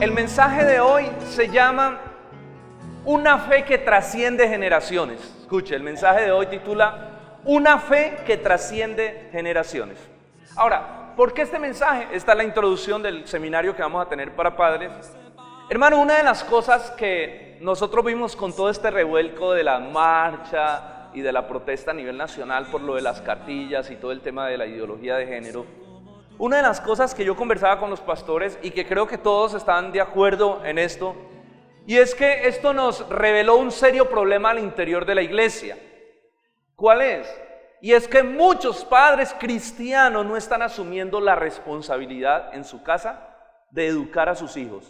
El mensaje de hoy se llama Una fe que trasciende generaciones. Escuche, el mensaje de hoy titula Una fe que trasciende generaciones. Ahora, ¿por qué este mensaje? Esta es la introducción del seminario que vamos a tener para padres. Hermano, una de las cosas que nosotros vimos con todo este revuelco de la marcha y de la protesta a nivel nacional por lo de las cartillas y todo el tema de la ideología de género, una de las cosas que yo conversaba con los pastores y que creo que todos están de acuerdo en esto, y es que esto nos reveló un serio problema al interior de la iglesia. ¿Cuál es? Y es que muchos padres cristianos no están asumiendo la responsabilidad en su casa de educar a sus hijos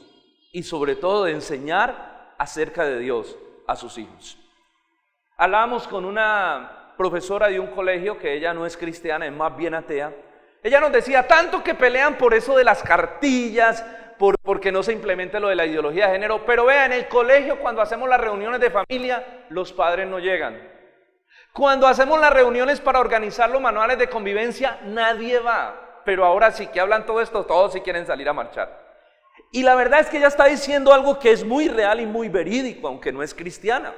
y sobre todo de enseñar acerca de Dios a sus hijos. Hablábamos con una profesora de un colegio que ella no es cristiana, es más bien atea. Ella nos decía, tanto que pelean por eso de las cartillas, porque no se implemente lo de la ideología de género, pero vean, en el colegio cuando hacemos las reuniones de familia, los padres no llegan. Cuando hacemos las reuniones para organizar los manuales de convivencia, nadie va. Pero ahora sí que hablan todo esto, todos sí quieren salir a marchar. Y la verdad es que ella está diciendo algo que es muy real y muy verídico, aunque no es cristiana.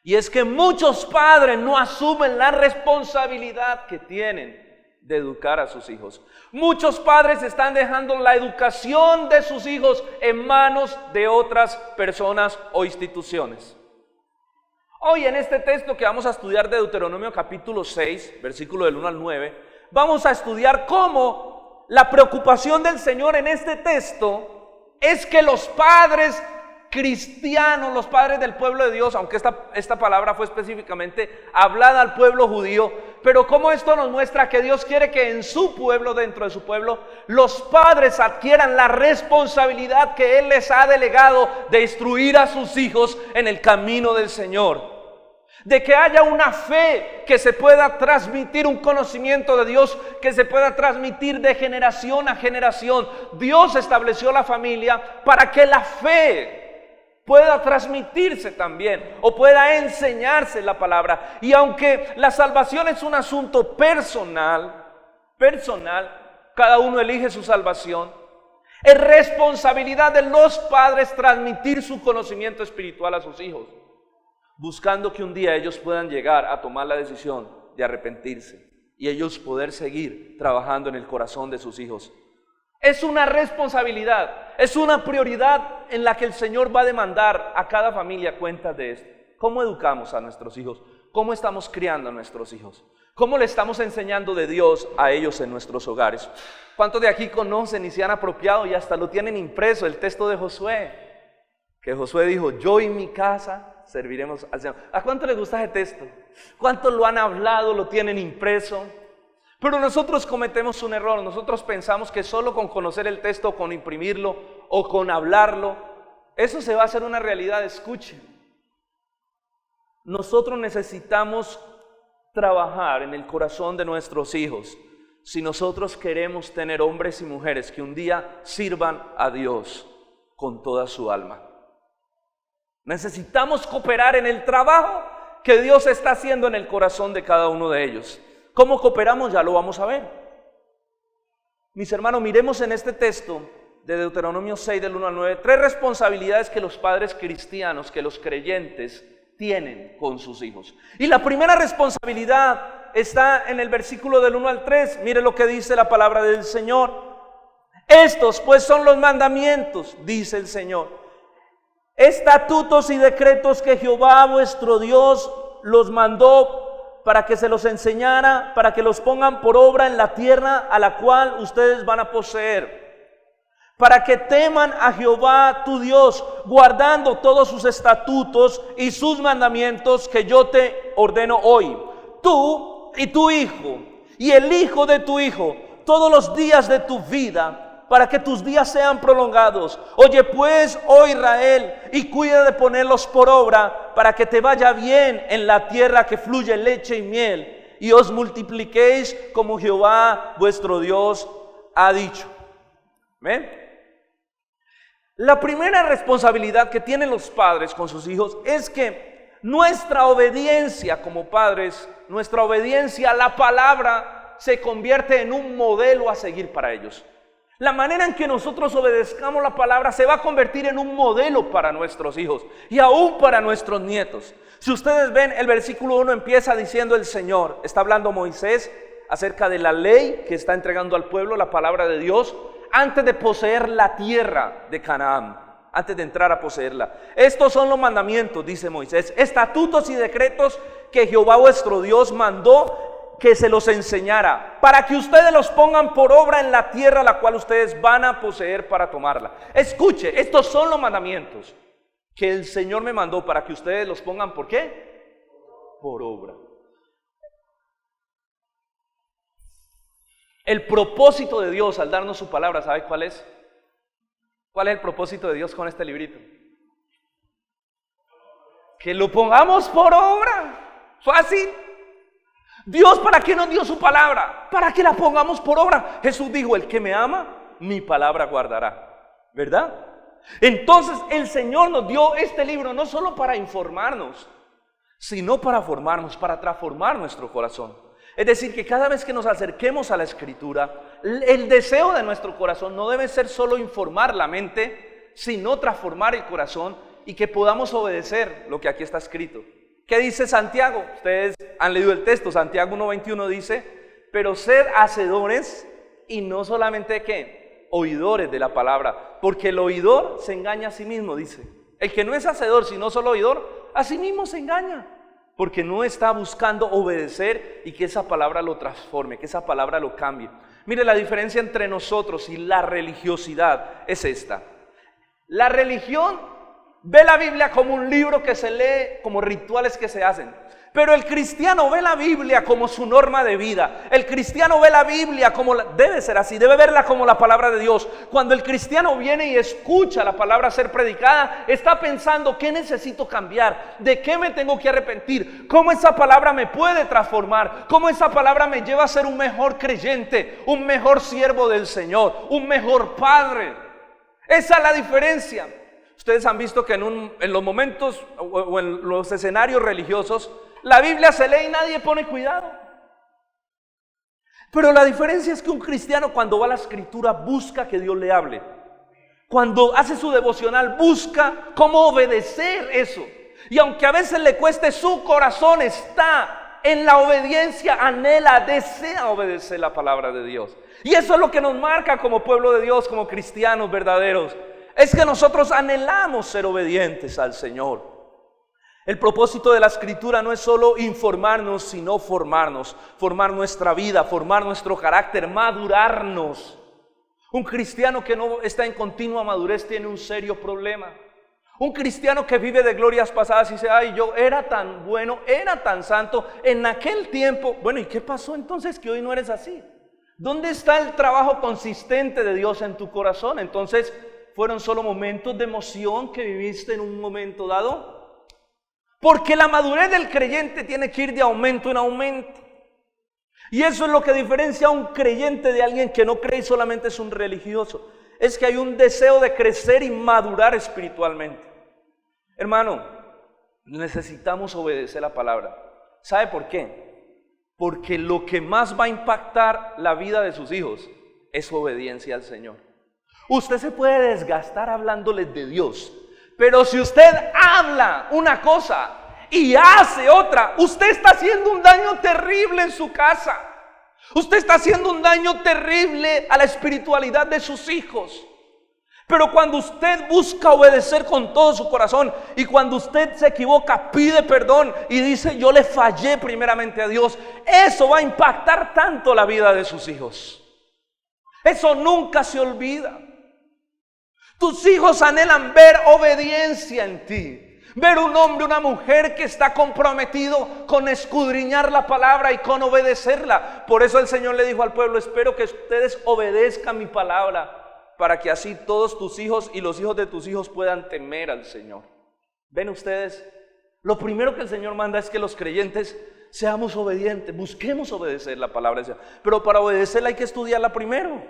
Y es que muchos padres no asumen la responsabilidad que tienen de educar a sus hijos. Muchos padres están dejando la educación de sus hijos en manos de otras personas o instituciones. Hoy en este texto que vamos a estudiar de Deuteronomio capítulo 6, versículo del 1 al 9, vamos a estudiar cómo la preocupación del Señor en este texto es que los padres cristianos, los padres del pueblo de Dios, aunque esta palabra fue específicamente hablada al pueblo judío, pero cómo esto nos muestra que Dios quiere que en su pueblo, dentro de su pueblo, los padres adquieran la responsabilidad que Él les ha delegado de instruir a sus hijos en el camino del Señor. De que haya una fe que se pueda transmitir, un conocimiento de Dios que se pueda transmitir de generación a generación. Dios estableció la familia para que la fe pueda transmitirse también o pueda enseñarse la palabra. Y aunque la salvación es un asunto personal, cada uno elige su salvación, es responsabilidad de los padres transmitir su conocimiento espiritual a sus hijos, buscando que un día ellos puedan llegar a tomar la decisión de arrepentirse y ellos poder seguir trabajando en el corazón de sus hijos. Es una responsabilidad, es una prioridad en la que el Señor va a demandar a cada familia cuentas de esto. ¿Cómo educamos a nuestros hijos? ¿Cómo estamos criando a nuestros hijos? ¿Cómo le estamos enseñando de Dios a ellos en nuestros hogares? ¿Cuántos de aquí conocen y se han apropiado y hasta lo tienen impreso, el texto de Josué? Que Josué dijo, yo y mi casa serviremos al Señor. ¿A cuánto les gusta ese texto? ¿Cuántos lo han hablado, lo tienen impreso? Pero nosotros cometemos un error. Nosotros pensamos que solo con conocer el texto, con imprimirlo o con hablarlo, eso se va a hacer una realidad. Escuchen, nosotros necesitamos trabajar en el corazón de nuestros hijos si nosotros queremos tener hombres y mujeres que un día sirvan a Dios con toda su alma. Necesitamos cooperar en el trabajo que Dios está haciendo en el corazón de cada uno de ellos. ¿Cómo cooperamos? Ya lo vamos a ver. Mis hermanos, miremos en este texto de Deuteronomio 6 del 1 al 9, 3 responsabilidades que los padres cristianos, que los creyentes tienen con sus hijos. Y la primera responsabilidad está en el versículo del 1 al 3. Mire lo que dice la palabra del Señor. Estos pues son los mandamientos, dice el Señor, estatutos y decretos que Jehová vuestro Dios los mandó para que se los enseñara, para que los pongan por obra en la tierra a la cual ustedes van a poseer, para que teman a Jehová tu Dios, guardando todos sus estatutos y sus mandamientos que yo te ordeno hoy, tú y tu hijo, y el hijo de tu hijo, todos los días de tu vida, para que tus días sean prolongados. Oye pues, oh Israel, y cuida de ponerlos por obra, para que te vaya bien en la tierra que fluye leche y miel, y os multipliquéis como Jehová vuestro Dios ha dicho. ¿Ven? La primera responsabilidad que tienen los padres con sus hijos es que nuestra obediencia como padres, nuestra obediencia a la palabra se convierte en un modelo a seguir para ellos. La manera en que nosotros obedezcamos la palabra se va a convertir en un modelo para nuestros hijos y aún para nuestros nietos. Si ustedes ven, el versículo 1 empieza diciendo el Señor, está hablando Moisés acerca de la ley que está entregando al pueblo, la palabra de Dios, antes de poseer la tierra de Canaán, antes de entrar a poseerla. Estos son los mandamientos, dice Moisés, estatutos y decretos que Jehová vuestro Dios mandó que se los enseñara, para que ustedes los pongan por obra en la tierra la cual ustedes van a poseer para tomarla. Escuche, estos son los mandamientos que el Señor me mandó para que ustedes los pongan, ¿por qué? Por obra. El propósito de Dios al darnos su palabra, ¿sabe cuál es? ¿Cuál es el propósito de Dios con este librito? Que lo pongamos por obra. Fácil. Dios, ¿para qué nos dio su palabra? Para que la pongamos por obra. Jesús dijo, el que me ama, mi palabra guardará. ¿Verdad? Entonces el Señor nos dio este libro no solo para informarnos, sino para formarnos, para transformar nuestro corazón. Es decir, que cada vez que nos acerquemos a la Escritura, el deseo de nuestro corazón no debe ser solo informar la mente, sino transformar el corazón y que podamos obedecer lo que aquí está escrito. ¿Qué dice Santiago? Ustedes han leído el texto, Santiago 1:21 dice, pero sed hacedores y no solamente ¿qué? Oidores de la palabra, porque el oidor se engaña a sí mismo, dice. El que no es hacedor, sino solo oidor, a sí mismo se engaña, porque no está buscando obedecer y que esa palabra lo transforme, que esa palabra lo cambie. Mire, la diferencia entre nosotros y la religiosidad es esta. La religión ve la Biblia como un libro que se lee, como rituales que se hacen. Pero el cristiano ve la Biblia como su norma de vida. El cristiano ve la Biblia como, debe ser así, debe verla como la palabra de Dios. Cuando el cristiano viene y escucha la palabra ser predicada, está pensando, ¿qué necesito cambiar? ¿De qué me tengo que arrepentir? ¿Cómo esa palabra me puede transformar? ¿Cómo esa palabra me lleva a ser un mejor creyente, un mejor siervo del Señor, un mejor padre? Esa es la diferencia. Ustedes han visto que en los momentos o en los escenarios religiosos, la Biblia se lee y nadie pone cuidado. Pero la diferencia es que un cristiano cuando va a la Escritura busca que Dios le hable. Cuando hace su devocional busca cómo obedecer eso. Y aunque a veces le cueste, su corazón está en la obediencia, anhela, desea obedecer la palabra de Dios. Y eso es lo que nos marca como pueblo de Dios, como cristianos verdaderos. Es que nosotros anhelamos ser obedientes al Señor. El propósito de la Escritura no es solo informarnos, sino formarnos, formar nuestra vida, formar nuestro carácter, madurarnos. Un cristiano que no está en continua madurez tiene un serio problema. Un cristiano que vive de glorias pasadas y dice, ay, yo era tan bueno, era tan santo en aquel tiempo. Bueno, ¿y qué pasó entonces que hoy no eres así? ¿Dónde está el trabajo consistente de Dios en tu corazón? Entonces, ¿fueron solo momentos de emoción que viviste en un momento dado? Porque la madurez del creyente tiene que ir de aumento en aumento. Y eso es lo que diferencia a un creyente de alguien que no cree y solamente es un religioso. Es que hay un deseo de crecer y madurar espiritualmente. Hermano, necesitamos obedecer la palabra. ¿Sabe por qué? Porque lo que más va a impactar la vida de sus hijos es su obediencia al Señor. Usted se puede desgastar hablándoles de Dios, pero si usted habla una cosa y hace otra, usted está haciendo un daño terrible en su casa. Usted está haciendo un daño terrible a la espiritualidad de sus hijos. Pero cuando usted busca obedecer con todo su corazón y cuando usted se equivoca, pide perdón y dice, yo le fallé primeramente a Dios, eso va a impactar tanto la vida de sus hijos. Eso nunca se olvida. Tus hijos anhelan ver obediencia en ti, ver un hombre, una mujer que está comprometido con escudriñar la palabra y con obedecerla. Por eso el Señor le dijo al pueblo, espero que ustedes obedezcan mi palabra, para que así todos tus hijos y los hijos de tus hijos puedan temer al Señor. ¿Ven ustedes? Lo primero que el Señor manda es que los creyentes seamos obedientes, busquemos obedecer la palabra de Dios. Pero para obedecerla hay que estudiarla primero.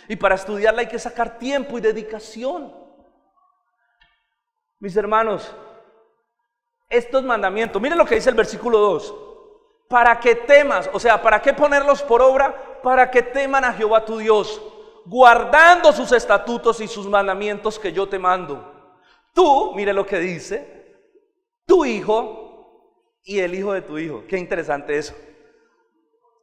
Y para estudiarla hay que sacar tiempo y dedicación. Mis hermanos, estos mandamientos, miren lo que dice el versículo 2. Para que temas, o sea, ¿para qué ponerlos por obra? Para que teman a Jehová tu Dios, guardando sus estatutos y sus mandamientos que yo te mando. Tú, mire lo que dice, tu hijo y el hijo de tu hijo. Qué interesante eso.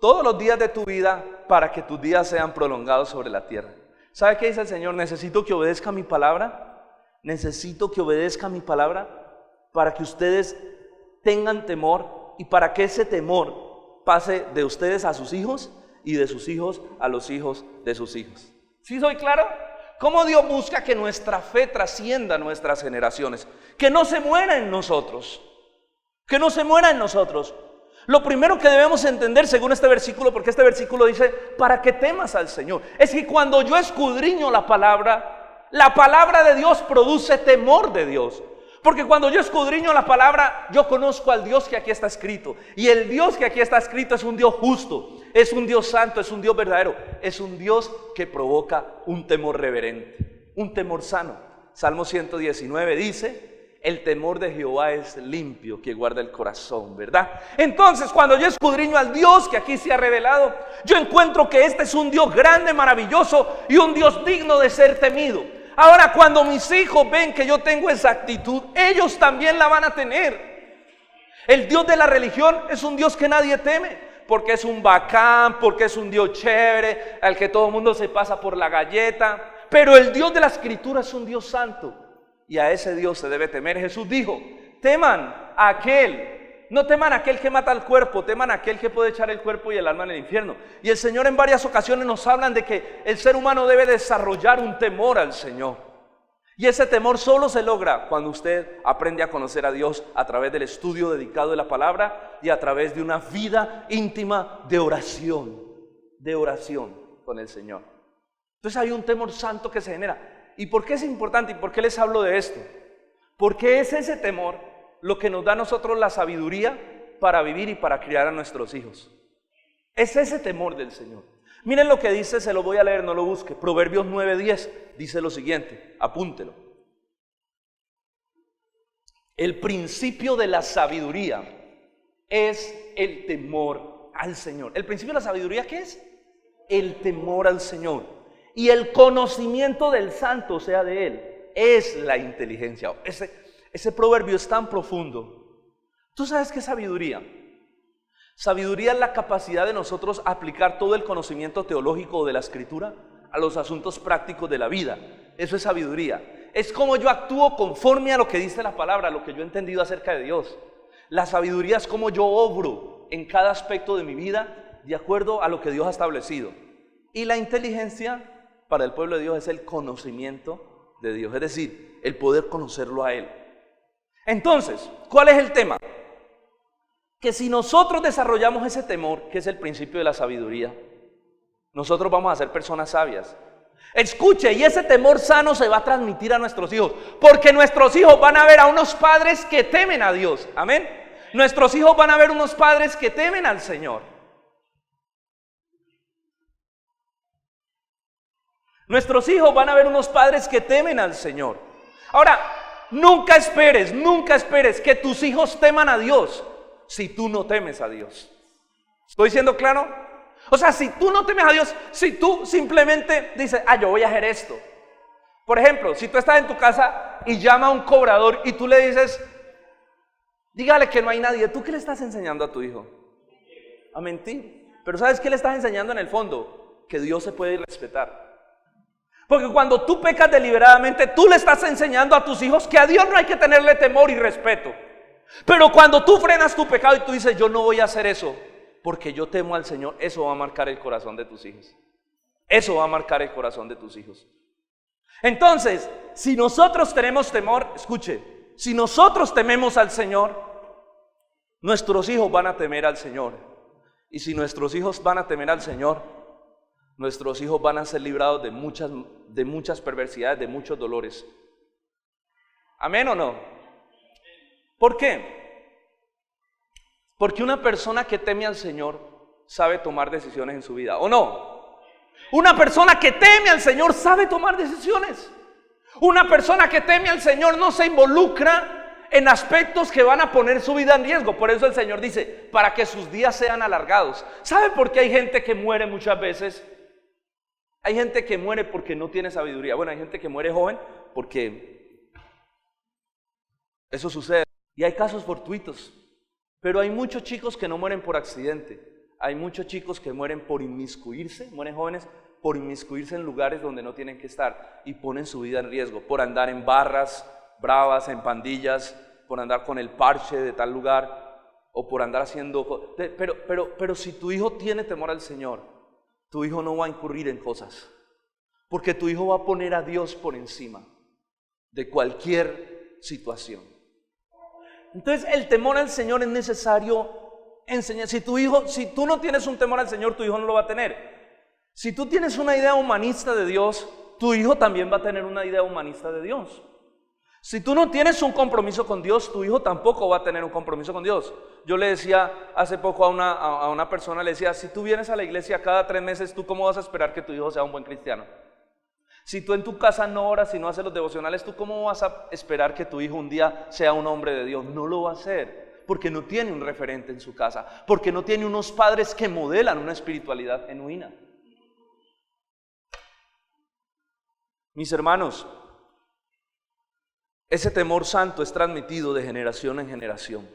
Todos los días de tu vida para que tus días sean prolongados sobre la tierra. ¿Sabe qué dice el Señor? Necesito que obedezca mi palabra. Necesito que obedezca mi palabra para que ustedes tengan temor y para que ese temor pase de ustedes a sus hijos y de sus hijos a los hijos de sus hijos. ¿Sí soy claro? ¿Cómo Dios busca que nuestra fe trascienda nuestras generaciones? Que no se muera en nosotros. Que no se muera en nosotros. Lo primero que debemos entender según este versículo, porque este versículo dice, para que temas al Señor, es que cuando yo escudriño la palabra de Dios produce temor de Dios. Porque cuando yo escudriño la palabra, yo conozco al Dios que aquí está escrito. Y el Dios que aquí está escrito es un Dios justo, es un Dios santo, es un Dios verdadero, es un Dios que provoca un temor reverente, un temor sano. Salmo 119 dice, el temor de Jehová es limpio, que guarda el corazón, ¿verdad? Entonces, cuando yo escudriño al Dios que aquí se ha revelado, yo encuentro que este es un Dios grande, maravilloso y un Dios digno de ser temido. Ahora, cuando mis hijos ven que yo tengo esa actitud, ellos también la van a tener. El Dios de la religión es un Dios que nadie teme, porque es un bacán, porque es un Dios chévere, al que todo el mundo se pasa por la galleta. Pero el Dios de la Escritura es un Dios santo, y a ese Dios se debe temer. Jesús dijo, teman a aquel. No teman a aquel que mata el cuerpo, teman a aquel que puede echar el cuerpo y el alma en el infierno. Y el Señor en varias ocasiones nos hablan de que el ser humano debe desarrollar un temor al Señor. Y ese temor solo se logra cuando usted aprende a conocer a Dios a través del estudio dedicado de la palabra y a través de una vida íntima de oración con el Señor. Entonces hay un temor santo que se genera. ¿Y por qué es importante? ¿Y por qué les hablo de esto? Porque es ese temor lo que nos da a nosotros la sabiduría para vivir y para criar a nuestros hijos. Es ese temor del Señor. Miren lo que dice, se lo voy a leer, no lo busque. Proverbios 9:10 dice lo siguiente, apúntelo. El principio de la sabiduría es el temor al Señor. ¿El principio de la sabiduría qué es? El temor al Señor. Y el conocimiento del santo, o sea de Él, es la inteligencia. Ese proverbio es tan profundo. ¿Tú sabes qué es sabiduría? Sabiduría es la capacidad de nosotros aplicar todo el conocimiento teológico de la Escritura a los asuntos prácticos de la vida. Eso es sabiduría. Es como yo actúo conforme a lo que dice la palabra, a lo que yo he entendido acerca de Dios. La sabiduría es como yo obro en cada aspecto de mi vida de acuerdo a lo que Dios ha establecido. Y la inteligencia para el pueblo de Dios es el conocimiento de Dios, es decir, el poder conocerlo a Él. Entonces, ¿cuál es el tema? Que si nosotros desarrollamos ese temor, que es el principio de la sabiduría, nosotros vamos a ser personas sabias. Escuche, y ese temor sano se va a transmitir a nuestros hijos, porque nuestros hijos van a ver a unos padres que temen a Dios, amén. Nuestros hijos van a ver unos padres que temen al Señor. Nuestros hijos van a ver unos padres que temen al Señor. Ahora, nunca esperes que tus hijos teman a Dios si tú no temes a Dios. ¿Estoy siendo claro? O sea, si tú no temes a Dios, si tú simplemente dices, yo voy a hacer esto. Por ejemplo, si tú estás en tu casa y llama a un cobrador y tú le dices, dígale que no hay nadie, ¿tú qué le estás enseñando a tu hijo? A mentir. Pero ¿sabes qué le estás enseñando en el fondo? Que Dios se puede respetar. Porque cuando tú pecas deliberadamente, tú le estás enseñando a tus hijos que a Dios no hay que tenerle temor y respeto. Pero cuando tú frenas tu pecado y tú dices, yo no voy a hacer eso, porque yo temo al Señor, eso va a marcar el corazón de tus hijos. Eso va a marcar el corazón de tus hijos. Entonces, si nosotros tenemos temor, escuche, si nosotros tememos al Señor, nuestros hijos van a temer al Señor. Y si nuestros hijos van a temer al Señor, nuestros hijos van a ser librados de muchas perversidades, de muchos dolores. ¿Amén o no? ¿Por qué? Porque una persona que teme al Señor sabe tomar decisiones en su vida, ¿o no? Una persona que teme al Señor sabe tomar decisiones. Una persona que teme al Señor no se involucra en aspectos que van a poner su vida en riesgo. Por eso el Señor dice, para que sus días sean alargados. ¿Sabe por qué hay gente que muere muchas veces? Hay gente que muere porque no tiene sabiduría. Bueno, hay gente que muere joven porque eso sucede. Y hay casos fortuitos. Pero hay muchos chicos que no mueren por accidente. Hay muchos chicos que mueren por inmiscuirse, mueren jóvenes por inmiscuirse en lugares donde no tienen que estar y ponen su vida en riesgo, por andar en barras bravas, en pandillas, por andar con el parche de tal lugar o por andar haciendo... Pero si tu hijo tiene temor al Señor, tu hijo no va a incurrir en cosas, porque tu hijo va a poner a Dios por encima de cualquier situación. Entonces el temor al Señor es necesario enseñar. Si tú no tienes un temor al Señor, tu hijo no lo va a tener. Si tú tienes una idea humanista de Dios, tu hijo también va a tener una idea humanista de Dios. Si tú no tienes un compromiso con Dios, tu hijo tampoco va a tener un compromiso con Dios. Yo le decía hace poco a una persona, le decía, si tú vienes a la iglesia cada 3 meses, ¿tú cómo vas a esperar que tu hijo sea un buen cristiano? Si tú en tu casa no oras y no haces los devocionales, ¿tú cómo vas a esperar que tu hijo un día sea un hombre de Dios? No lo va a hacer, porque no tiene un referente en su casa, porque no tiene unos padres que modelan una espiritualidad genuina. Mis hermanos, ese temor santo es transmitido de generación en generación.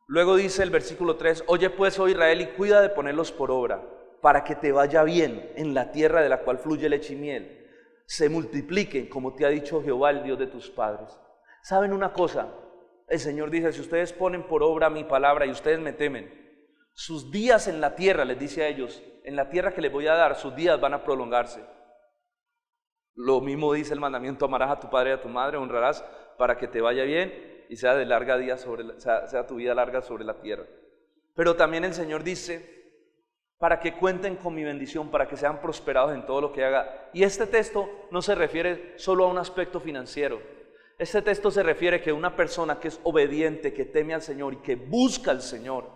Luego dice el versículo 3, oye pues, oh Israel, y cuida de ponerlos por obra, para que te vaya bien en la tierra de la cual fluye leche y miel, se multipliquen como te ha dicho Jehová, el Dios de tus padres. ¿Saben una cosa? El Señor dice, si ustedes ponen por obra mi palabra y ustedes me temen, sus días en la tierra, les dice a ellos, en la tierra que les voy a dar, sus días van a prolongarse. Lo mismo dice el mandamiento, amarás a tu padre y a tu madre, honrarás para que te vaya bien y sea tu vida larga sobre la tierra. Pero también el Señor dice, para que cuenten con mi bendición, para que sean prosperados en todo lo que haga. Y este texto no se refiere solo a un aspecto financiero. Este texto se refiere que una persona que es obediente, que teme al Señor y que busca al Señor,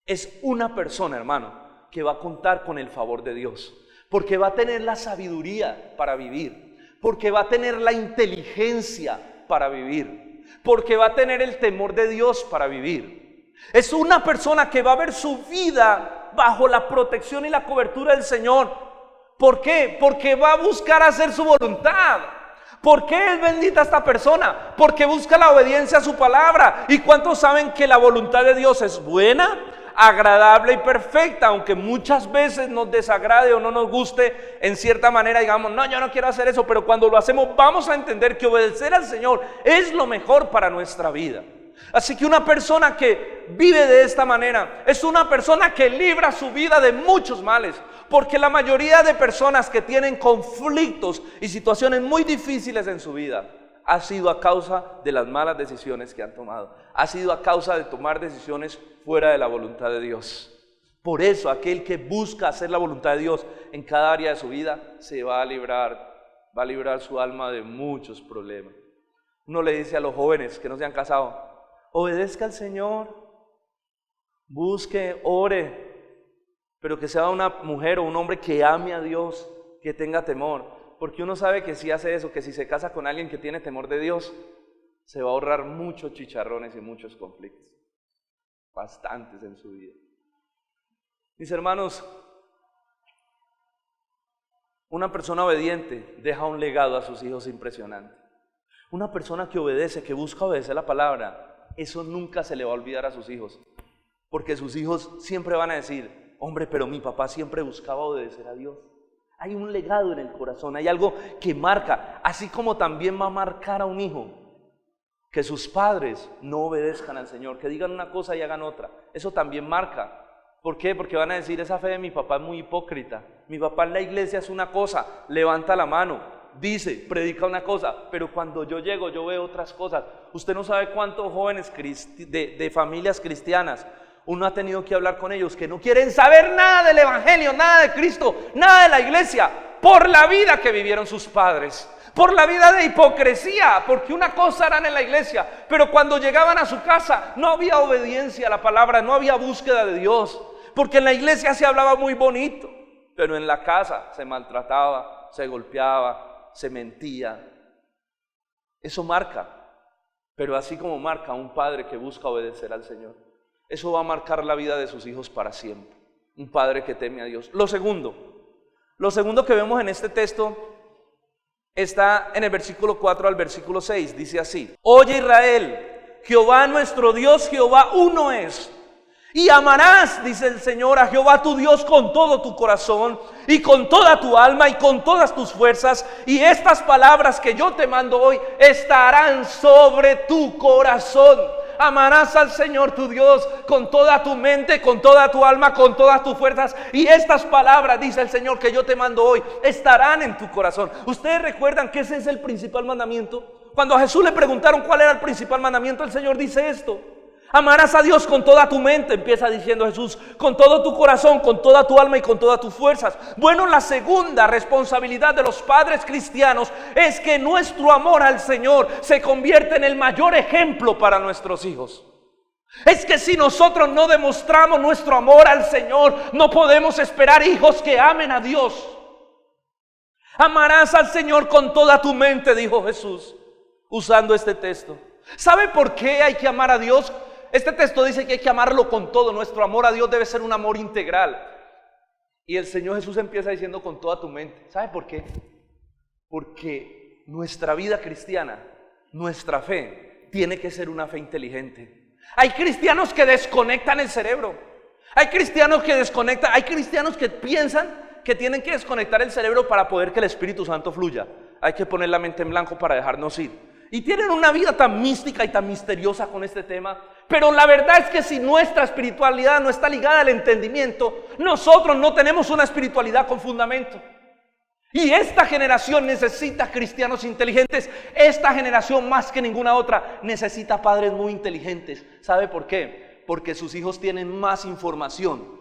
es una persona, hermano, que va a contar con el favor de Dios. Porque va a tener la sabiduría para vivir, porque va a tener la inteligencia para vivir, porque va a tener el temor de Dios para vivir. Es una persona que va a ver su vida bajo la protección y la cobertura del Señor. ¿Por qué? Porque va a buscar hacer su voluntad. ¿Por qué es bendita esta persona? Porque busca la obediencia a su palabra. ¿Y cuántos saben que la voluntad de Dios es buena, agradable y perfecta? Aunque muchas veces nos desagrade o no nos guste, en cierta manera digamos, no, yo no quiero hacer eso, pero cuando lo hacemos vamos a entender que obedecer al Señor es lo mejor para nuestra vida. Así que una persona que vive de esta manera es una persona que libra su vida de muchos males, porque la mayoría de personas que tienen conflictos y situaciones muy difíciles en su vida ha sido a causa de las malas decisiones que han tomado, ha sido a causa de tomar decisiones fuera de la voluntad de Dios. Por eso aquel que busca hacer la voluntad de Dios en cada área de su vida se va a librar su alma de muchos problemas. Uno le dice a los jóvenes que no se han casado, obedezca al Señor, busque, ore, pero que sea una mujer o un hombre que ame a Dios, que tenga temor, porque uno sabe que si hace eso, que si se casa con alguien que tiene temor de Dios, se va a ahorrar muchos chicharrones y muchos conflictos, bastantes en su vida. Mis hermanos, una persona obediente deja un legado a sus hijos impresionante. Una persona que obedece, que busca obedecer la palabra, eso nunca se le va a olvidar a sus hijos, porque sus hijos siempre van a decir, hombre, pero mi papá siempre buscaba obedecer a Dios. Hay un legado en el corazón, hay algo que marca, así como también va a marcar a un hijo que sus padres no obedezcan al Señor, que digan una cosa y hagan otra. Eso también marca. ¿Por qué? Porque van a decir, esa fe de mi papá es muy hipócrita. Mi papá en la iglesia es una cosa, levanta la mano, dice, predica una cosa, pero cuando yo llego yo veo otras cosas. Usted no sabe cuántos jóvenes de familias cristianas uno ha tenido que hablar con ellos que no quieren saber nada del evangelio, nada de Cristo, nada de la iglesia, por la vida que vivieron sus padres, por la vida de hipocresía, porque una cosa eran en la iglesia, pero cuando llegaban a su casa no había obediencia a la palabra, no había búsqueda de Dios, porque en la iglesia se hablaba muy bonito, pero en la casa se maltrataba, se golpeaba, se mentía. Eso marca, pero así como marca a un padre que busca obedecer al Señor, eso va a marcar la vida de sus hijos para siempre. Un padre que teme a Dios. Lo segundo Lo segundo que vemos en este texto está en el versículo 4 al versículo 6. Dice así: Oye Israel, Jehová nuestro Dios, Jehová uno es. Y amarás, dice el Señor, a Jehová tu Dios con todo tu corazón y con toda tu alma y con todas tus fuerzas. Y estas palabras que yo te mando hoy estarán sobre tu corazón. Amarás al Señor tu Dios con toda tu mente, con toda tu alma, con todas tus fuerzas. Y estas palabras, dice el Señor, que yo te mando hoy, estarán en tu corazón. ¿Ustedes recuerdan que ese es el principal mandamiento? Cuando a Jesús le preguntaron cuál era el principal mandamiento, el Señor dice esto: amarás a Dios con toda tu mente, empieza diciendo Jesús, con todo tu corazón, con toda tu alma y con todas tus fuerzas. Bueno, la segunda responsabilidad de los padres cristianos es que nuestro amor al Señor se convierte en el mayor ejemplo para nuestros hijos. Es que si nosotros no demostramos nuestro amor al Señor, no podemos esperar hijos que amen a Dios. Amarás al Señor con toda tu mente, dijo Jesús, usando este texto. ¿Sabe por qué hay que amar a Dios? Este texto dice que hay que amarlo con todo. Nuestro amor a Dios debe ser un amor integral. Y el Señor Jesús empieza diciendo con toda tu mente. ¿Sabe por qué? Porque nuestra vida cristiana, nuestra fe, tiene que ser una fe inteligente. Hay cristianos que desconectan el cerebro. Hay cristianos que piensan que tienen que desconectar el cerebro para poder que el Espíritu Santo fluya. Hay que poner la mente en blanco para dejarnos ir. Y tienen una vida tan mística y tan misteriosa con este tema. Pero la verdad es que si nuestra espiritualidad no está ligada al entendimiento, nosotros no tenemos una espiritualidad con fundamento. Y esta generación necesita cristianos inteligentes. Esta generación, más que ninguna otra, necesita padres muy inteligentes. ¿Sabe por qué? Porque sus hijos tienen más información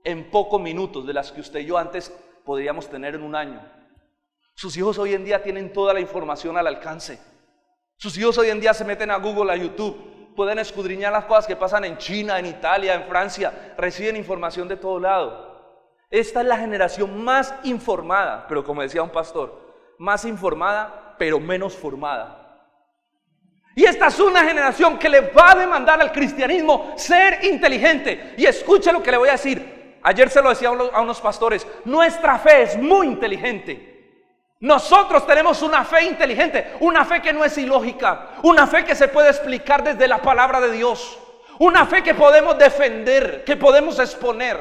en pocos minutos de las que usted y yo antes podríamos tener en un año. Sus hijos hoy en día tienen toda la información al alcance. Sus hijos hoy en día se meten a Google, a YouTube, pueden escudriñar las cosas que pasan en China, en Italia, en Francia, reciben información de todo lado. Esta es la generación más informada, pero como decía un pastor, más informada, pero menos formada. Y esta es una generación que le va a demandar al cristianismo ser inteligente. Y escuche lo que le voy a decir. Ayer se lo decía a unos pastores, nuestra fe es muy inteligente. Nosotros tenemos una fe inteligente, una fe que no es ilógica, una fe que se puede explicar desde la palabra de Dios, una fe que podemos defender, que podemos exponer,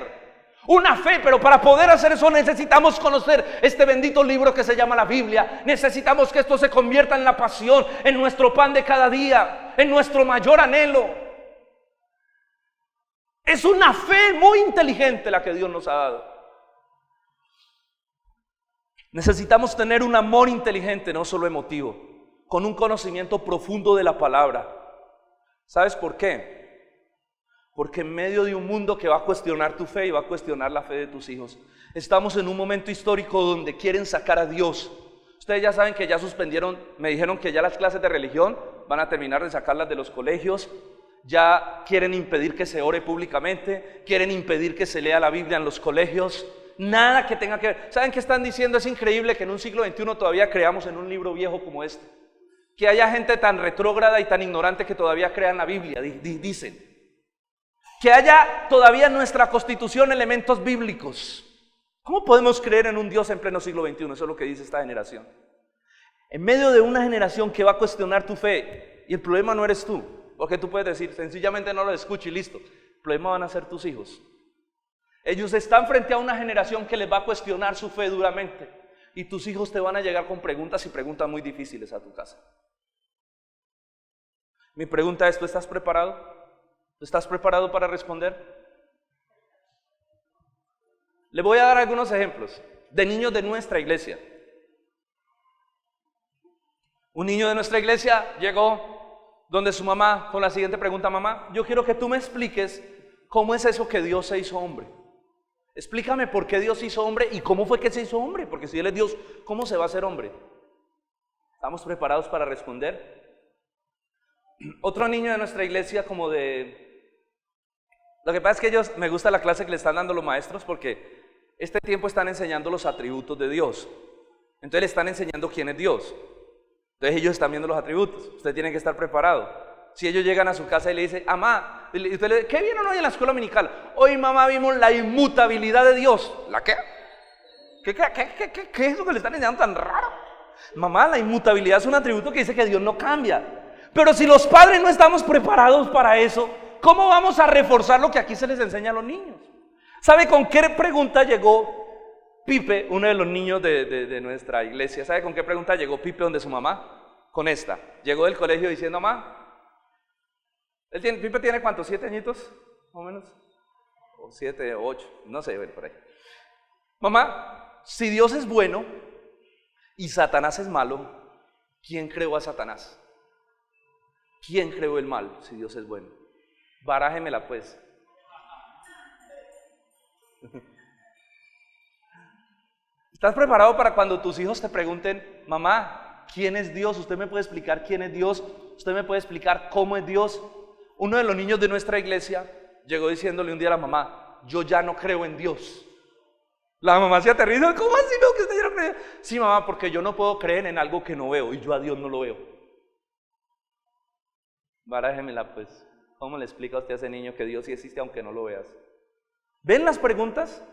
una fe, pero para poder hacer eso necesitamos conocer este bendito libro que se llama la Biblia. Necesitamos que esto se convierta en la pasión, en nuestro pan de cada día, en nuestro mayor anhelo. Es una fe muy inteligente la que Dios nos ha dado. Necesitamos tener un amor inteligente, no solo emotivo, con un conocimiento profundo de la palabra. ¿Sabes por qué? Porque en medio de un mundo que va a cuestionar tu fe y va a cuestionar la fe de tus hijos, estamos en un momento histórico donde quieren sacar a Dios. Ustedes ya saben que ya suspendieron, me dijeron que ya las clases de religión van a terminar de sacarlas de los colegios. Ya quieren impedir que se ore públicamente, quieren impedir que se lea la Biblia en los colegios. Nada que tenga que ver. ¿Saben qué están diciendo? Es increíble que en un siglo XXI todavía creamos en un libro viejo como este. Que haya gente tan retrógrada y tan ignorante que todavía crea en la Biblia, dicen. Que haya todavía en nuestra Constitución elementos bíblicos. ¿Cómo podemos creer en un Dios en pleno siglo XXI? Eso es lo que dice esta generación. En medio de una generación que va a cuestionar tu fe, y el problema no eres tú, porque tú puedes decir, sencillamente no lo escucho y listo. El problema van a ser tus hijos. Ellos están frente a una generación que les va a cuestionar su fe duramente. Y tus hijos te van a llegar con preguntas y preguntas muy difíciles a tu casa. Mi pregunta es, ¿tú estás preparado? ¿Tú estás preparado para responder? Le voy a dar algunos ejemplos de niños de nuestra iglesia. Un niño de nuestra iglesia llegó donde su mamá con la siguiente pregunta: mamá, yo quiero que tú me expliques cómo es eso que Dios se hizo hombre. Explícame por qué Dios se hizo hombre y cómo fue que se hizo hombre, porque si Él es Dios, ¿cómo se va a hacer hombre? ¿Estamos preparados para responder? Otro niño de nuestra iglesia Lo que pasa es que ellos, me gusta la clase que le están dando los maestros, porque este tiempo están enseñando los atributos de Dios. Entonces le están enseñando quién es Dios. Entonces ellos están viendo los atributos. Usted tiene que estar preparado. Si ellos llegan a su casa y le dicen, mamá, y usted le dice, ¿qué vieron hoy en la escuela dominical? Hoy, mamá, vimos la inmutabilidad de Dios. ¿La qué? ¿Qué es lo que le están enseñando tan raro? Mamá, la inmutabilidad es un atributo que dice que Dios no cambia. Pero si los padres no estamos preparados para eso, ¿cómo vamos a reforzar lo que aquí se les enseña a los niños? ¿Sabe con qué pregunta llegó Pipe, uno de los niños de nuestra iglesia? ¿Sabe con qué pregunta llegó Pipe donde su mamá? Con esta. Llegó del colegio diciendo, mamá, Pipe tiene ¿cuántos? ¿7 añitos? Más o menos. O 7, 8, no sé, por ahí. Mamá, si Dios es bueno y Satanás es malo, ¿quién creó a Satanás? ¿Quién creó el mal si Dios es bueno? Barájemela pues. ¿Estás preparado para cuando tus hijos te pregunten, mamá, ¿quién es Dios? ¿Usted me puede explicar quién es Dios? ¿Usted me puede explicar cómo es Dios? Uno de los niños de nuestra iglesia llegó diciéndole un día a la mamá, yo ya no creo en Dios. La mamá se aterriza, ¿cómo así no que usted ya no cree? Sí, mamá, porque yo no puedo creer en algo que no veo y yo a Dios no lo veo. Barájemela pues. ¿Cómo le explica a usted a ese niño que Dios sí existe aunque no lo veas? ¿Ven las preguntas?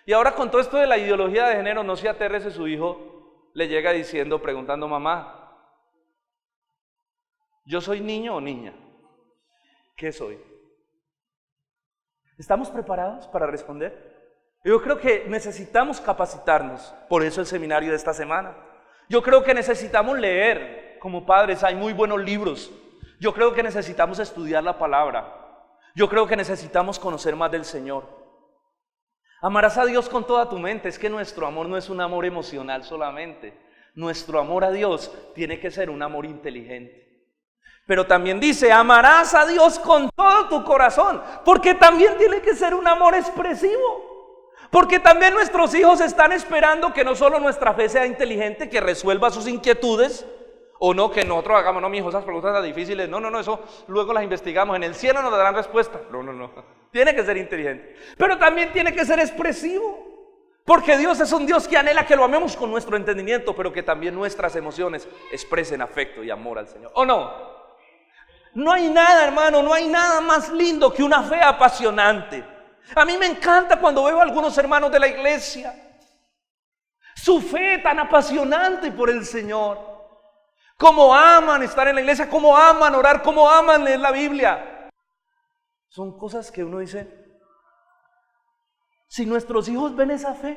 Y ahora con todo esto de la ideología de género, no se aterre si su hijo le llega diciendo, preguntando, mamá, ¿yo soy niño o niña? ¿Qué soy? ¿Estamos preparados para responder? Yo creo que necesitamos capacitarnos, por eso el seminario de esta semana. Yo creo que necesitamos leer, como padres hay muy buenos libros. Yo creo que necesitamos estudiar la palabra. Yo creo que necesitamos conocer más del Señor. Amarás a Dios con toda tu mente. Es que nuestro amor no es un amor emocional solamente. Nuestro amor a Dios tiene que ser un amor inteligente. Pero también dice, amarás a Dios con todo tu corazón, porque también tiene que ser un amor expresivo. Porque también nuestros hijos están esperando que no solo nuestra fe sea inteligente, que resuelva sus inquietudes, o no, que nosotros hagamos, no, mi hijo, esas preguntas tan difíciles, no, eso luego las investigamos, en el cielo nos darán respuesta. No, tiene que ser inteligente, pero también tiene que ser expresivo, porque Dios es un Dios que anhela que lo amemos con nuestro entendimiento, pero que también nuestras emociones expresen afecto y amor al Señor, ¿o no? No hay nada, hermano, no hay nada más lindo que una fe apasionante. A mí me encanta cuando veo a algunos hermanos de la iglesia, su fe tan apasionante por el Señor. Cómo aman estar en la iglesia, cómo aman orar, cómo aman leer la Biblia. Son cosas que uno dice, si nuestros hijos ven esa fe,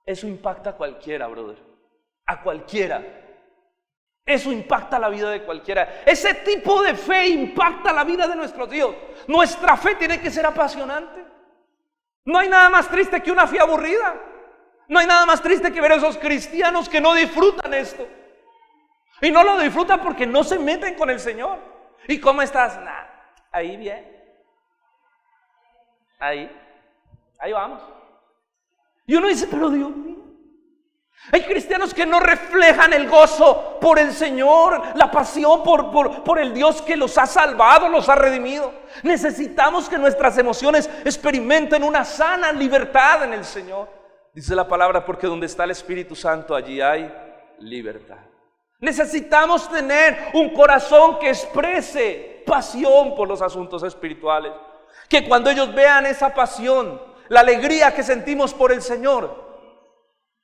eso impacta a cualquiera, brother. A cualquiera. Eso impacta la vida de cualquiera. Ese tipo de fe impacta la vida de nuestros hijos. Nuestra fe tiene que ser apasionante. No hay nada más triste que una fe aburrida. No hay nada más triste que ver a esos cristianos que no disfrutan esto. Y no lo disfrutan porque no se meten con el Señor. ¿Y cómo estás? Nah, ahí bien. Ahí vamos. Y uno dice, pero Dios mío, hay cristianos que no reflejan el gozo por el Señor, la pasión por el Dios que los ha salvado, los ha redimido. Necesitamos que nuestras emociones experimenten una sana libertad en el Señor. Dice la palabra, porque donde está el Espíritu Santo, allí hay libertad. Necesitamos tener un corazón que exprese pasión por los asuntos espirituales. Que cuando ellos vean esa pasión, la alegría que sentimos por el Señor,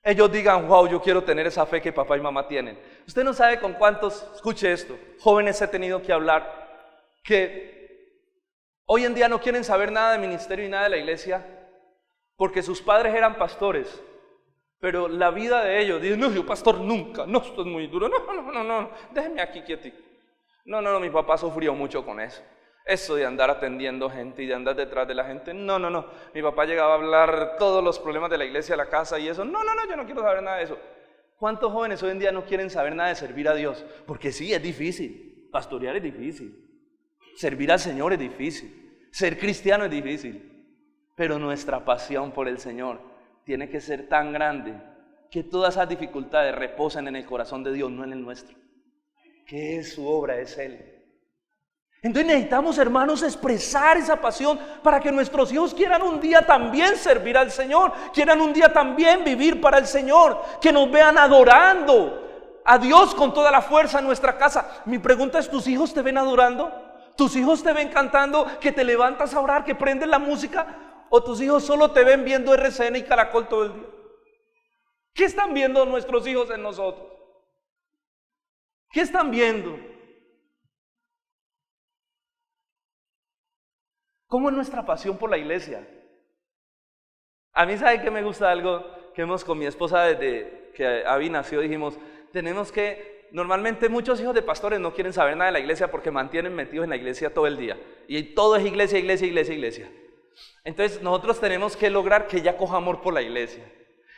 ellos digan, wow, yo quiero tener esa fe que papá y mamá tienen. Usted no sabe con cuántos, escuche esto, jóvenes he tenido que hablar, que hoy en día no quieren saber nada de ministerio y nada de la iglesia, porque sus padres eran pastores. Pero la vida de ellos, dicen, no, yo pastor nunca, no, esto es muy duro, no, déjeme aquí quietico. No, mi papá sufrió mucho con eso. Eso de andar atendiendo gente y de andar detrás de la gente, no. Mi papá llegaba a hablar todos los problemas de la iglesia, la casa y eso, no, yo no quiero saber nada de eso. ¿Cuántos jóvenes hoy en día no quieren saber nada de servir a Dios? Porque sí, es difícil, pastorear es difícil, servir al Señor es difícil, ser cristiano es difícil, pero nuestra pasión por el Señor tiene que ser tan grande que todas esas dificultades reposen en el corazón de Dios, no en el nuestro. Que es su obra, es Él. Entonces necesitamos, hermanos, expresar esa pasión para que nuestros hijos quieran un día también servir al Señor, quieran un día también vivir para el Señor, que nos vean adorando a Dios con toda la fuerza en nuestra casa. Mi pregunta es, ¿tus hijos te ven adorando? ¿Tus hijos te ven cantando, que te levantas a orar, que prendes la música? ¿O tus hijos solo te ven viendo RCN y Caracol todo el día? ¿Qué están viendo nuestros hijos en nosotros? ¿Qué están viendo? ¿Cómo es nuestra pasión por la iglesia? A mí, ¿sabe qué me gusta? Algo que hemos con mi esposa desde que Abby nació, dijimos, normalmente muchos hijos de pastores no quieren saber nada de la iglesia porque mantienen metidos en la iglesia todo el día. Y todo es iglesia, iglesia, iglesia, iglesia. Entonces nosotros tenemos que lograr que ella coja amor por la iglesia.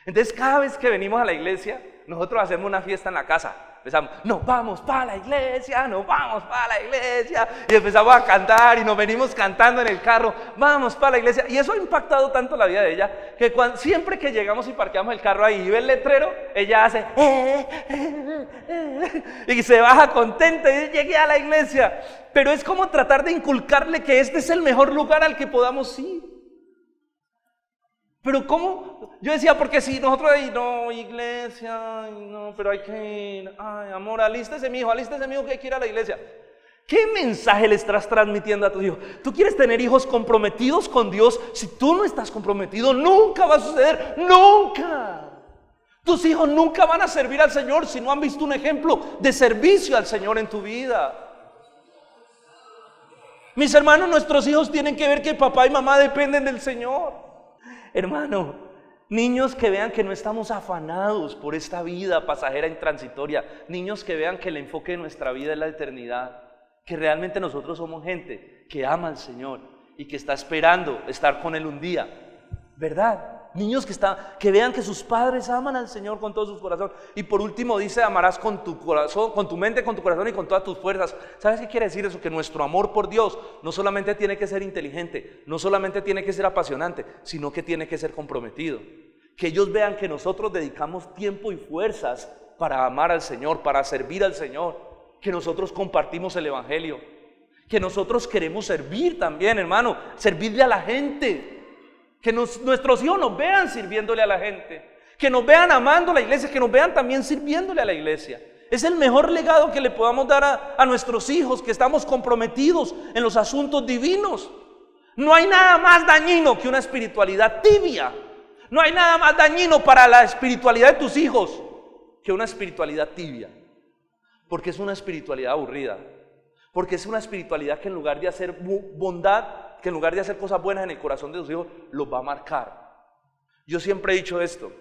Entonces cada vez que venimos a la iglesia, nosotros hacemos una fiesta en la casa. Empezamos, nos vamos para la iglesia, nos vamos para la iglesia. Y empezamos a cantar y nos venimos cantando en el carro, vamos para la iglesia. Y eso ha impactado tanto la vida de ella, que siempre que llegamos y parqueamos el carro ahí y ve el letrero, ella hace, y se baja contenta y llegué a la iglesia. Pero es como tratar de inculcarle que este es el mejor lugar al que podamos ir. Pero ¿cómo? Yo decía, porque si nosotros ahí, no, iglesia, no, pero hay que ir, ay, amor, alístese mi hijo que hay que ir a la iglesia. ¿Qué mensaje le estás transmitiendo a tus hijos? ¿Tú quieres tener hijos comprometidos con Dios? Si tú no estás comprometido, nunca va a suceder, nunca. Tus hijos nunca van a servir al Señor si no han visto un ejemplo de servicio al Señor en tu vida. Mis hermanos, nuestros hijos tienen que ver que papá y mamá dependen del Señor. Hermano, niños que vean que no estamos afanados por esta vida pasajera y transitoria, niños que vean que el enfoque de nuestra vida es la eternidad, que realmente nosotros somos gente que ama al Señor y que está esperando estar con Él un día, ¿verdad? Niños que vean que sus padres aman al Señor con todo su corazón. Y por último dice, amarás con tu corazón, con tu mente, con tu corazón y con todas tus fuerzas. ¿Sabes qué quiere decir eso? Que nuestro amor por Dios no solamente tiene que ser inteligente, no solamente tiene que ser apasionante, sino que tiene que ser comprometido. Que ellos vean que nosotros dedicamos tiempo y fuerzas para amar al Señor, para servir al Señor, que nosotros compartimos el Evangelio, que nosotros queremos servir también, hermano, servirle a la gente. Que nuestros hijos nos vean sirviéndole a la gente, que nos vean amando a la iglesia, que nos vean también sirviéndole a la iglesia. Es el mejor legado que le podamos dar a nuestros hijos, que estamos comprometidos en los asuntos divinos. No hay nada más dañino que una espiritualidad tibia. No hay nada más dañino para la espiritualidad de tus hijos que una espiritualidad tibia. Porque es una espiritualidad aburrida. Porque es una espiritualidad que en lugar de hacer bondad, que en lugar de hacer cosas buenas en el corazón de tus hijos, los va a marcar. Yo siempre he dicho esto.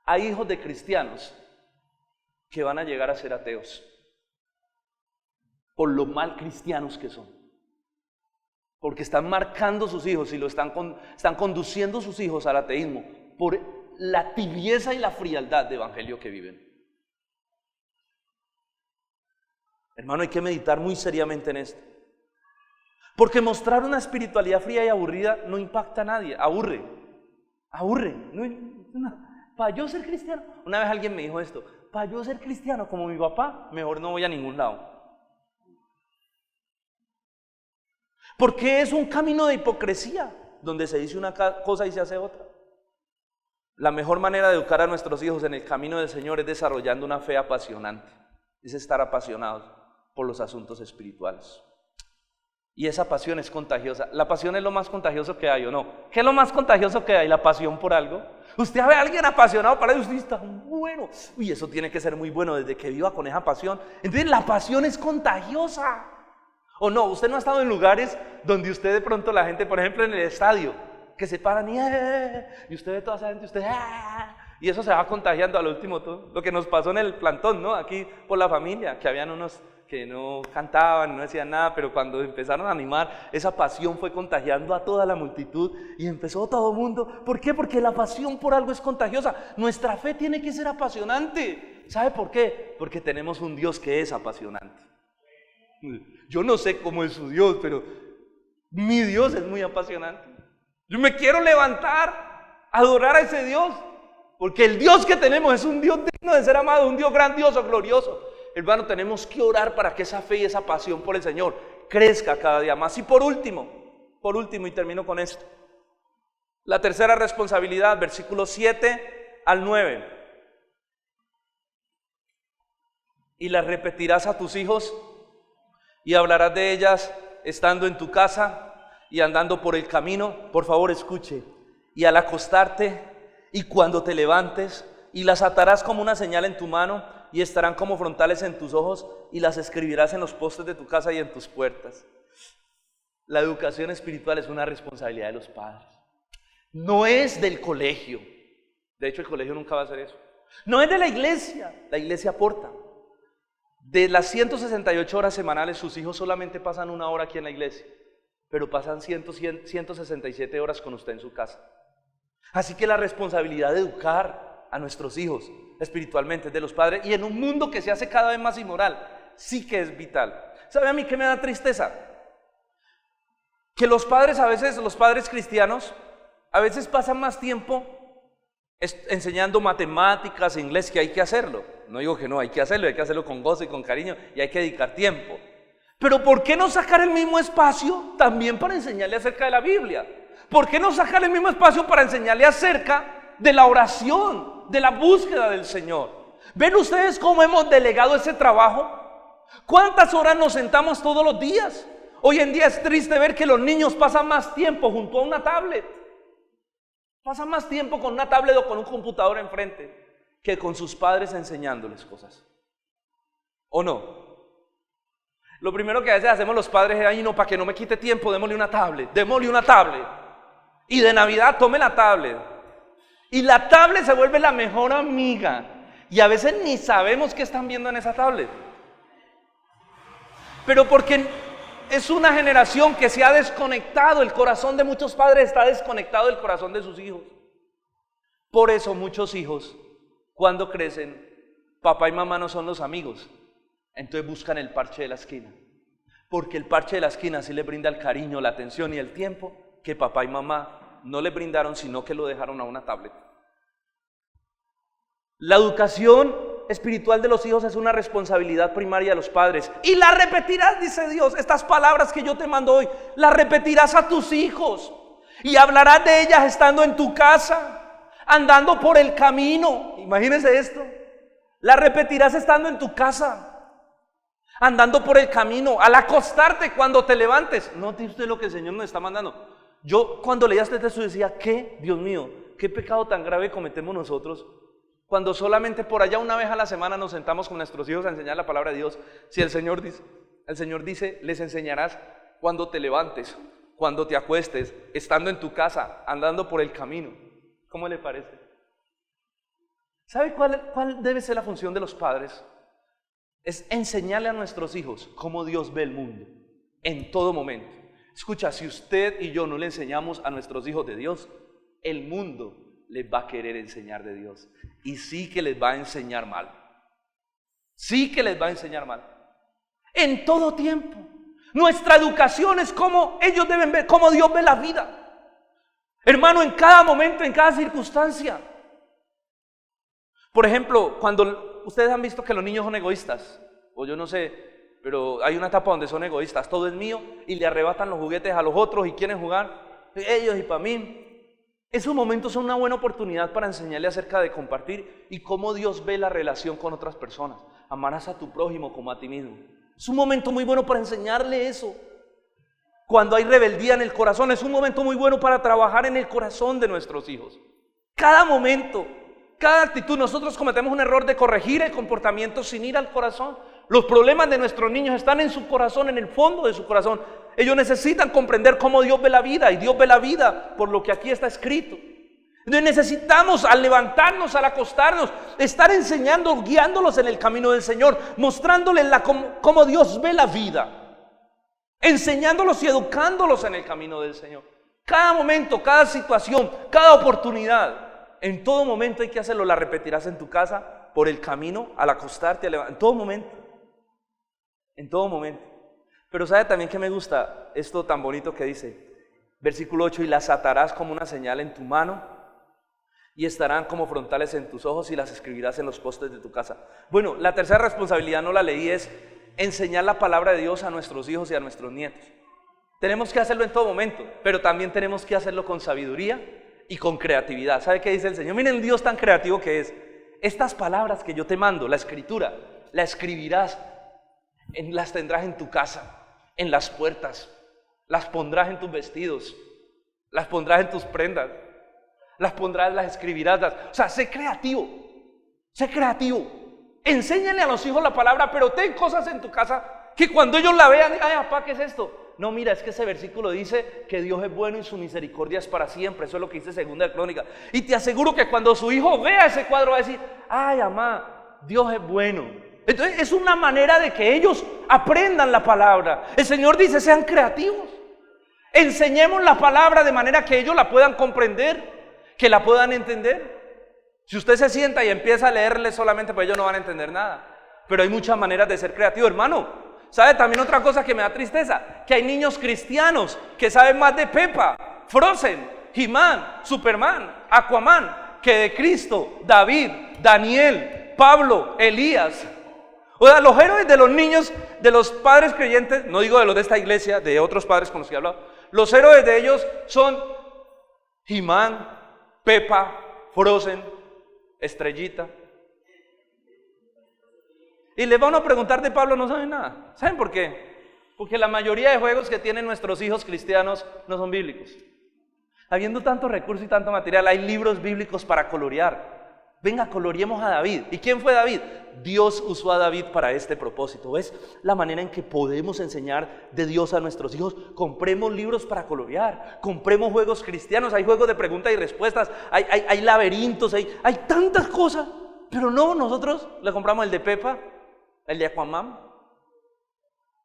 Hay hijos de cristianos que van a llegar a ser ateos por lo mal cristianos que son. Porque están marcando sus hijos y están conduciendo sus hijos al ateísmo por la tibieza y la frialdad de evangelio que viven. Hermano, hay que meditar muy seriamente en esto. Porque mostrar una espiritualidad fría y aburrida no impacta a nadie, aburre. Para yo ser cristiano, una vez alguien me dijo esto, para yo ser cristiano como mi papá, mejor no voy a ningún lado. Porque es un camino de hipocresía, donde se dice una cosa y se hace otra. La mejor manera de educar a nuestros hijos en el camino del Señor es desarrollando una fe apasionante, es estar apasionados por los asuntos espirituales. Y esa pasión es contagiosa. La pasión es lo más contagioso que hay, ¿o no? ¿Qué es lo más contagioso que hay? La pasión por algo. Usted ve a alguien apasionado para eso, usted está bueno. Uy, eso tiene que ser muy bueno desde que viva con esa pasión. Entonces la pasión es contagiosa. ¿O no? Usted no ha estado en lugares donde usted de pronto la gente, por ejemplo en el estadio, que se paran y usted ve toda esa gente, usted y eso se va contagiando al último todo. Lo que nos pasó en el plantón, ¿no? Aquí por la familia, que habían unos que no cantaban, no decían nada, pero cuando empezaron a animar, esa pasión fue contagiando a toda la multitud y empezó todo el mundo. ¿Por qué? Porque la pasión por algo es contagiosa. Nuestra fe tiene que ser apasionante. ¿Sabe por qué? Porque tenemos un Dios que es apasionante. Yo no sé cómo es su Dios, pero mi Dios es muy apasionante. Yo me quiero levantar, adorar a ese Dios, porque el Dios que tenemos es un Dios digno de ser amado, un Dios grandioso, glorioso. Hermano, tenemos que orar para que esa fe y esa pasión por el Señor crezca cada día más. Y por último, y termino con esto. La tercera responsabilidad, versículos 7 al 9. Y las repetirás a tus hijos y hablarás de ellas estando en tu casa y andando por el camino. Por favor, escuche. Y al acostarte y cuando te levantes, y las atarás como una señal en tu mano, y estarán como frontales en tus ojos, y las escribirás en los postes de tu casa y en tus puertas. La educación espiritual es una responsabilidad de los padres. No es del colegio. De hecho, el colegio nunca va a hacer eso. No es de la iglesia aporta. De las 168 horas semanales, sus hijos solamente pasan 1 hora aquí en la iglesia, pero pasan 167 horas con usted en su casa. Así que la responsabilidad de educar a nuestros hijos espiritualmente es de los padres, y en un mundo que se hace cada vez más inmoral, sí que es vital. ¿Sabe a mí qué me da tristeza? Que los padres a veces, los padres cristianos, a veces pasan más tiempo enseñando matemáticas, inglés, que hay que hacerlo. No digo que no, hay que hacerlo con gozo y con cariño, y hay que dedicar tiempo. Pero ¿por qué no sacar el mismo espacio también para enseñarle acerca de la Biblia? ¿Por qué no sacar el mismo espacio para enseñarle acerca de la oración, de la búsqueda del Señor? ¿Ven ustedes cómo hemos delegado ese trabajo? ¿Cuántas horas nos sentamos todos los días? Hoy en día es triste ver que los niños pasan más tiempo junto a una tablet. Pasan más tiempo con una tablet o con un computador enfrente que con sus padres enseñándoles cosas. ¿O no? Lo primero que a veces hacemos los padres es: ay, no, para que no me quite tiempo, démosle una tablet. Y de Navidad tome la tablet. Y la tablet se vuelve la mejor amiga. Y a veces ni sabemos qué están viendo en esa tablet. Pero porque es una generación que se ha desconectado, el corazón de muchos padres está desconectado del corazón de sus hijos. Por eso muchos hijos, cuando crecen, papá y mamá no son los amigos, entonces buscan el parche de la esquina, porque el parche de la esquina sí les brinda el cariño, la atención y el tiempo que papá y mamá no les brindaron, sino que lo dejaron a una tablet. La educación espiritual de los hijos es una responsabilidad primaria de los padres, y la repetirás, dice Dios. Estas palabras que yo te mando hoy, las repetirás a tus hijos, y hablarás de ellas estando en tu casa, andando por el camino. Imagínense esto, las repetirás estando en tu casa, andando por el camino, al acostarte, cuando te levantes. Note usted lo que el Señor nos está mandando. Yo cuando leía este texto decía: ¿qué? Dios mío, qué pecado tan grave cometemos nosotros cuando solamente por allá una vez a la semana nos sentamos con nuestros hijos a enseñar la palabra de Dios. Si el Señor dice, les enseñarás cuando te levantes, cuando te acuestes, estando en tu casa, andando por el camino. ¿Cómo le parece? ¿Sabe cuál debe ser la función de los padres? Es enseñarle a nuestros hijos cómo Dios ve el mundo en todo momento. Escucha, si usted y yo no le enseñamos a nuestros hijos de Dios, el mundo les va a querer enseñar de Dios, y sí que les va a enseñar mal. Sí que les va a enseñar mal. En todo tiempo. Nuestra educación es como ellos deben ver, cómo Dios ve la vida. Hermano, en cada momento, en cada circunstancia. Por ejemplo, cuando ustedes han visto que los niños son egoístas, o yo no sé, pero hay una etapa donde son egoístas, todo es mío, y le arrebatan los juguetes a los otros y quieren jugar ellos y para mí. Esos momentos son una buena oportunidad para enseñarle acerca de compartir y cómo Dios ve la relación con otras personas. Amarás a tu prójimo como a ti mismo. Es un momento muy bueno para enseñarle eso. Cuando hay rebeldía en el corazón, es un momento muy bueno para trabajar en el corazón de nuestros hijos. Cada momento, cada actitud. Nosotros cometemos un error de corregir el comportamiento sin ir al corazón. Los problemas de nuestros niños están en su corazón, en el fondo de su corazón. Ellos necesitan comprender cómo Dios ve la vida, y Dios ve la vida por lo que aquí está escrito. Entonces necesitamos, al levantarnos, al acostarnos, estar enseñando, guiándolos en el camino del Señor, mostrándoles cómo Dios ve la vida, enseñándolos y educándolos en el camino del Señor. Cada momento, cada situación, cada oportunidad, en todo momento hay que hacerlo. La repetirás en tu casa, por el camino, al acostarte, en todo momento. En todo momento. Pero ¿sabe también que me gusta esto tan bonito que dice? Versículo 8: y las atarás como una señal en tu mano, y estarán como frontales en tus ojos, y las escribirás en los postes de tu casa. Bueno, la tercera responsabilidad, no la leí, es enseñar la palabra de Dios a nuestros hijos y a nuestros nietos. Tenemos que hacerlo en todo momento, pero también tenemos que hacerlo con sabiduría y con creatividad. ¿Sabe qué dice el Señor? Miren el Dios tan creativo que es. Estas palabras que yo te mando, la escritura, la escribirás, las tendrás en tu casa, en las puertas, las pondrás en tus vestidos, las pondrás en tus prendas, las pondrás, las escribirás. O sea, sé creativo, sé creativo. Enséñale a los hijos la palabra, pero ten cosas en tu casa que cuando ellos la vean, ay, papá, ¿qué es esto? No, mira, es que ese versículo dice que Dios es bueno y su misericordia es para siempre. Eso es lo que dice Segunda de Crónicas. Y te aseguro que cuando su hijo vea ese cuadro va a decir, ay, mamá, Dios es bueno. Entonces es una manera de que ellos aprendan la palabra. El Señor dice, sean creativos. Enseñemos la palabra de manera que ellos la puedan comprender, que la puedan entender. Si usted se sienta y empieza a leerle solamente, pues ellos no van a entender nada. Pero hay muchas maneras de ser creativo, hermano. ¿Sabe también otra cosa que me da tristeza? Que hay niños cristianos que saben más de Peppa, Frozen, He-Man, Superman, Aquaman, que de Cristo, David, Daniel, Pablo, Elías. O sea, los héroes de los niños, de los padres creyentes, no digo de los de esta iglesia, de otros padres con los que he hablado, los héroes de ellos son He-Man, Peppa, Frozen, Estrellita. Y les van a preguntar de Pablo, no saben nada. ¿Saben por qué? Porque la mayoría de juegos que tienen nuestros hijos cristianos no son bíblicos. Habiendo tanto recurso y tanto material, hay libros bíblicos para colorear. Venga, coloreemos a David. ¿Y quién fue David? Dios usó a David para este propósito. ¿Ves la manera en que podemos enseñar de Dios a nuestros hijos? Compremos libros para colorear, compremos juegos cristianos, hay juegos de preguntas y respuestas, hay laberintos, hay tantas cosas. Pero no, nosotros le compramos el de Peppa, el de Aquaman,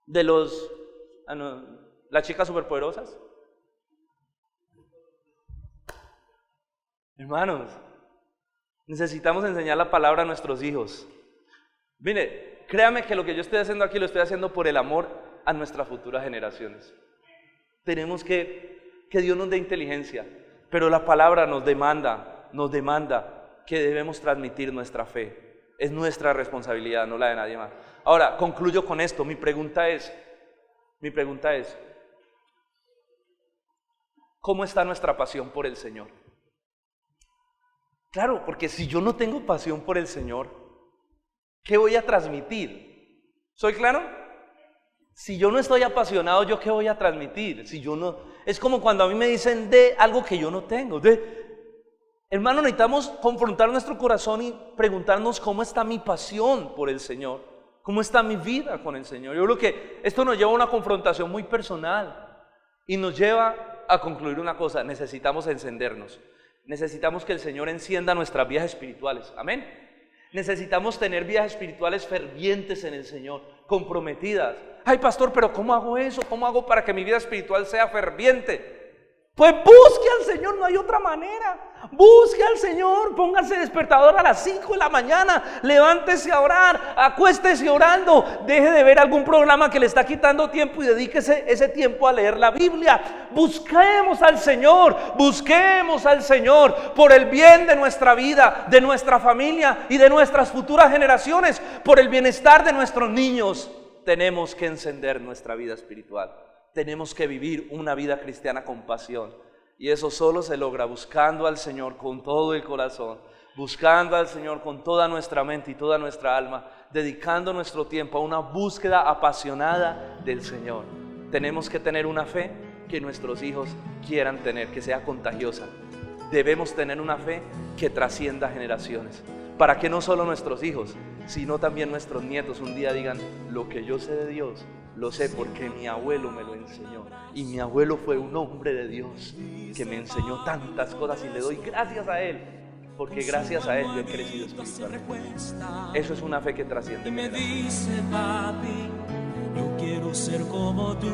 de las chicas superpoderosas. Hermanos, necesitamos enseñar la palabra a nuestros hijos. Mire, créame que lo que yo estoy haciendo aquí lo estoy haciendo por el amor a nuestras futuras generaciones. Tenemos que Dios nos dé inteligencia, pero la palabra nos demanda que debemos transmitir nuestra fe. Es nuestra responsabilidad, no la de nadie más. Ahora, concluyo con esto. Mi pregunta es, ¿cómo está nuestra pasión por el Señor? Claro, porque si yo no tengo pasión por el Señor, ¿qué voy a transmitir? ¿Soy claro? Si yo no estoy apasionado, ¿yo qué voy a transmitir? Si yo no, es como cuando a mí me dicen de algo que yo no tengo. Hermano, necesitamos confrontar nuestro corazón y preguntarnos cómo está mi pasión por el Señor, cómo está mi vida con el Señor. Yo creo que esto nos lleva a una confrontación muy personal y nos lleva a concluir una cosa: necesitamos encendernos. Necesitamos que el Señor encienda nuestras vidas espirituales, amén. Necesitamos tener vidas espirituales fervientes en el Señor, comprometidas. Ay, pastor, pero ¿cómo hago eso? ¿Cómo hago para que mi vida espiritual sea ferviente? Pues busque al Señor, no hay otra manera. Busque al Señor, póngase despertador a las 5 de la mañana, levántese a orar, acuéstese orando, deje de ver algún programa que le está quitando tiempo y dedíquese ese tiempo a leer la Biblia. Busquemos al Señor por el bien de nuestra vida, de nuestra familia y de nuestras futuras generaciones, por el bienestar de nuestros niños. Tenemos que encender nuestra vida espiritual. Tenemos que vivir una vida cristiana con pasión. Y eso solo se logra buscando al Señor con todo el corazón, buscando al Señor con toda nuestra mente y toda nuestra alma, dedicando nuestro tiempo a una búsqueda apasionada del Señor. Tenemos que tener una fe que nuestros hijos quieran tener, que sea contagiosa. Debemos tener una fe que trascienda generaciones, para que no solo nuestros hijos, sino también nuestros nietos un día digan: lo que yo sé de Dios, lo sé porque mi abuelo me lo enseñó. Y mi abuelo fue un hombre de Dios que me enseñó tantas cosas y le doy gracias a él, porque gracias a él yo he crecido espiritualmente. Eso es una fe que trasciende. Y me dice: papi, yo quiero ser como tú.